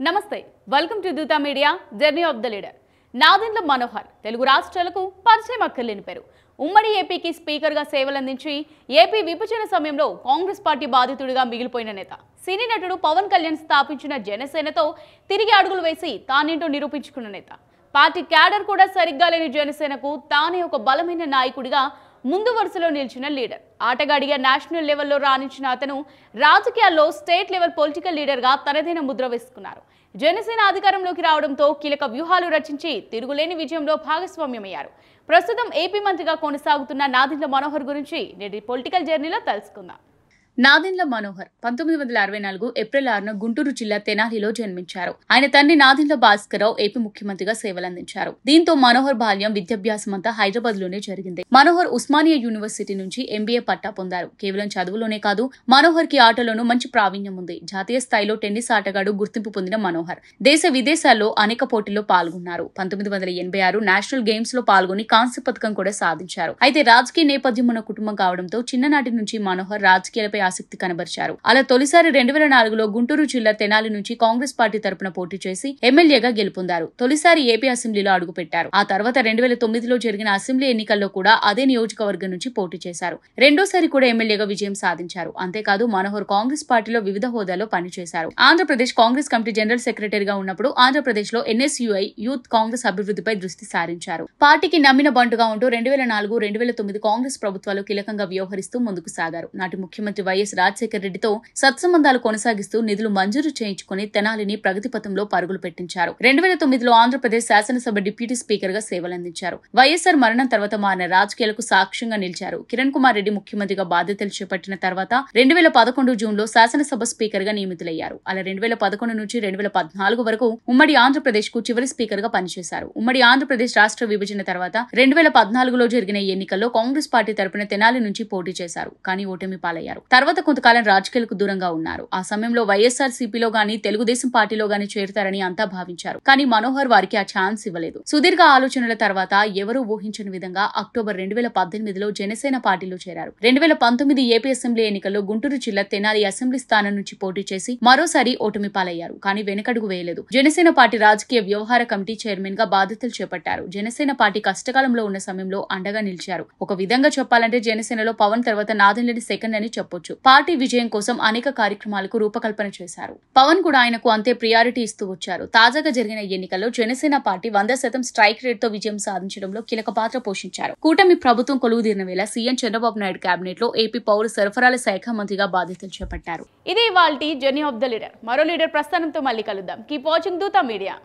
నమస్తే welcome to Dootha media journey of the leader. Nadendla Manohar Telugu రాష్ట్రాలకు పరిచయం అక్కర్లేని పేరు. ఉమ్మడి ఏపీకి స్పీకర్గా సేవలందించి ఏపీ విభజన సమయంలో కాంగ్రెస్ పార్టీ బాధితుడిగా మిగిలిపోయిన నేత. సినీ నటుడు పవన్ కళ్యాణ్ స్థాపించిన జనసేనతో తిరిగి అడుగులు వేసి తానేంటో నిరూపించుకున్న నేత. పార్టీ క్యాడర్ కూడా సరిగ్గా లేని జనసేనకు తానే ఒక బలమైన నాయకుడిగా ముందు వరుసలో నిలిచిన లీడర్. ఆటగాడిగా నేషనల్ లెవెల్లో రాణించిన అతను రాజకీయాల్లో స్టేట్ లెవెల్ పొలిటికల్ లీడర్గా తనదైన ముద్ర వేసుకున్నారు. జనసేన అధికారంలోకి రావడంతో కీలక వ్యూహాలు రచించి తిరుగులేని విజయంలో భాగస్వామ్యమయ్యారు. ప్రస్తుతం ఏపీ మంత్రిగా కొనసాగుతున్న నాదెండ్ల మనోహర్ గురించి నేటి పొలిటికల్ జర్నీలో తెలుసుకుందాం. నాదెండ్ల మనోహర్ 1964 ఏప్రిల్ 6న గుంటూరు జిల్లా తెనాలిలో జన్మించారు. ఆయన తండ్రి నాదెండ్ల భాస్కరరావు ఏపీ ముఖ్యమంత్రిగా సేవలందించారు. దీంతో మనోహర్ బాల్యం విద్యాభ్యాసం అంతా హైదరాబాద్ లోనే జరిగింది. మనోహర్ ఉస్మానియా యూనివర్సిటీ నుంచి ఎంబీఏ పట్టా పొందారు. కేవలం చదువులోనే కాదు, మనోహర్ కి ఆటలోనూ మంచి ప్రావీణ్యం ఉంది. జాతీయ స్థాయిలో టెన్నిస్ ఆటగాడు గుర్తింపు పొందిన మనోహర్ దేశ విదేశాల్లో అనేక పోటీల్లో పాల్గొన్నారు. 1986 నేషనల్ గేమ్స్ లో పాల్గొని కాంస్య పథకం కూడా సాధించారు. అయితే రాజకీయ నేపథ్యం ఉన్న కుటుంబం కావడంతో చిన్ననాటి నుంచి మనోహర్ రాజకీయాలపై ఆసక్తి కనబరిచారు. అలా తొలిసారి 2004లో గుంటూరు జిల్లా తెనాలి నుంచి కాంగ్రెస్ పార్టీ తరపున పోటీ చేసి ఎమ్మెల్యేగా గెలుపొందారు. తొలిసారి ఏపీ అసెంబ్లీలో అడుగుపెట్టారు. ఆ తర్వాత 2009లో జరిగిన అసెంబ్లీ ఎన్నికల్లో కూడా అదే నియోజకవర్గం నుంచి పోటీ చేశారు. రెండోసారి కూడా ఎమ్మెల్యేగా విజయం సాధించారు. అంతేకాదు మనోహర్ కాంగ్రెస్ పార్టీలో వివిధ హోదాలో పనిచేశారు. ఆంధ్రప్రదేశ్ కాంగ్రెస్ కమిటీ జనరల్ సెక్రటరీగా ఉన్నప్పుడు ఆంధ్రప్రదేశ్ లో ఎన్ఎస్యుఐ యూత్ కాంగ్రెస్ అభివృద్ధిపై దృష్టి సారించారు. పార్టీకి నమ్మిన బంటుగా ఉంటూ 2004, 2009 కాంగ్రెస్ ప్రభుత్వాలు కీలకంగా వ్యవహరిస్తూ ముందుకు సాగారు. నాటి ముఖ్యమంత్రి వైఎస్ రాజశేఖర రెడ్డితో సత్సంబంధాలు కొనసాగిస్తూ నిధులు మంజూరు చేయించుకుని తెనాలిని ప్రగతి పథంలో పరుగులు పెట్టించారు. 2009లో ఆంధ్రప్రదేశ్ శాసనసభ డిప్యూటీ స్పీకర్ గా సేవలందించారు. వైఎస్ఆర్ మరణం తర్వాత మారిన రాజకీయాలకు సాక్ష్యంగా నిలిచారు. కిరణ్ కుమార్ రెడ్డి ముఖ్యమంత్రిగా బాధ్యతలు చేపట్టిన తర్వాత 2011 జూన్లో శాసనసభ స్పీకర్ గా నియమితులయ్యారు. అలా 2011 నుంచి 2014 వరకు ఉమ్మడి ఆంధ్రప్రదేశ్ కు చివరి స్పీకర్ గా పనిచేశారు. ఉమ్మడి ఆంధ్రప్రదేశ్ రాష్ట్ర విభజన తర్వాత 2014లో జరిగిన ఎన్నికల్లో కాంగ్రెస్ పార్టీ తరపున తెనాలి నుంచి పోటీ చేశారు. కానీ ఓటమి పాలయ్యారు. తర్వాత కొంతకాలం రాజకీయాలకు దూరంగా ఉన్నారు. ఆ సమయంలో వైఎస్ఆర్ సిపిలో గానీ తెలుగుదేశం పార్టీలో గానీ చేరుతారని అంతా భావించారు. కానీ మనోహర్ వారికి ఆ ఛాన్స్ ఇవ్వలేదు. సుదీర్ఘ ఆలోచనల తర్వాత ఎవరూ ఊహించని విధంగా అక్టోబర్ 2018లో జనసేన పార్టీలో చేరారు. 2019 ఏపీ అసెంబ్లీ ఎన్నికల్లో గుంటూరు జిల్లా తెనాలి అసెంబ్లీ స్థానం నుంచి పోటీ చేసి మరోసారి ఓటమి పాలయ్యారు. కానీ వెనకడుగు వేయలేదు. జనసేన పార్టీ రాజకీయ వ్యవహార కమిటీ చైర్మన్ గా బాధ్యతలు చేపట్టారు. జనసేన పార్టీ కష్టకాలంలో ఉన్న సమయంలో అండగా నిలిచారు. ఒక విధంగా చెప్పాలంటే జనసేనలో పవన్ తర్వాత నాదెండ్లని సెకండ్ అని చెప్పొచ్చు. పార్టీ విజయం కోసం అనేక కార్యక్రమాలకు రూపకల్పన చేశారు. పవన్ కూడా ఆయనకు అంతే ప్రియారిటీ ఇస్తూ వచ్చారు. తాజాగా జరిగిన ఎన్నికల్లో జనసేన పార్టీ 100% స్ట్రైక్ రేట్ తో విజయం సాధించడంలో కీలక పాత్ర పోషించారు. కూటమి ప్రభుత్వం కొలువుదీరిన వేళ సీఎం చంద్రబాబు నాయుడు కేబినెట్ లో ఏపీ పౌర సరఫరాల శాఖ మంత్రిగా బాధ్యతలు చేపట్టారు. ఇది ఇవాల్టి జర్నీ ఆఫ్ ద లీడర్. మరో లీడర్ ప్రస్థానంతో మళ్ళీ కలుద్దాం. Keep watching Dootha media.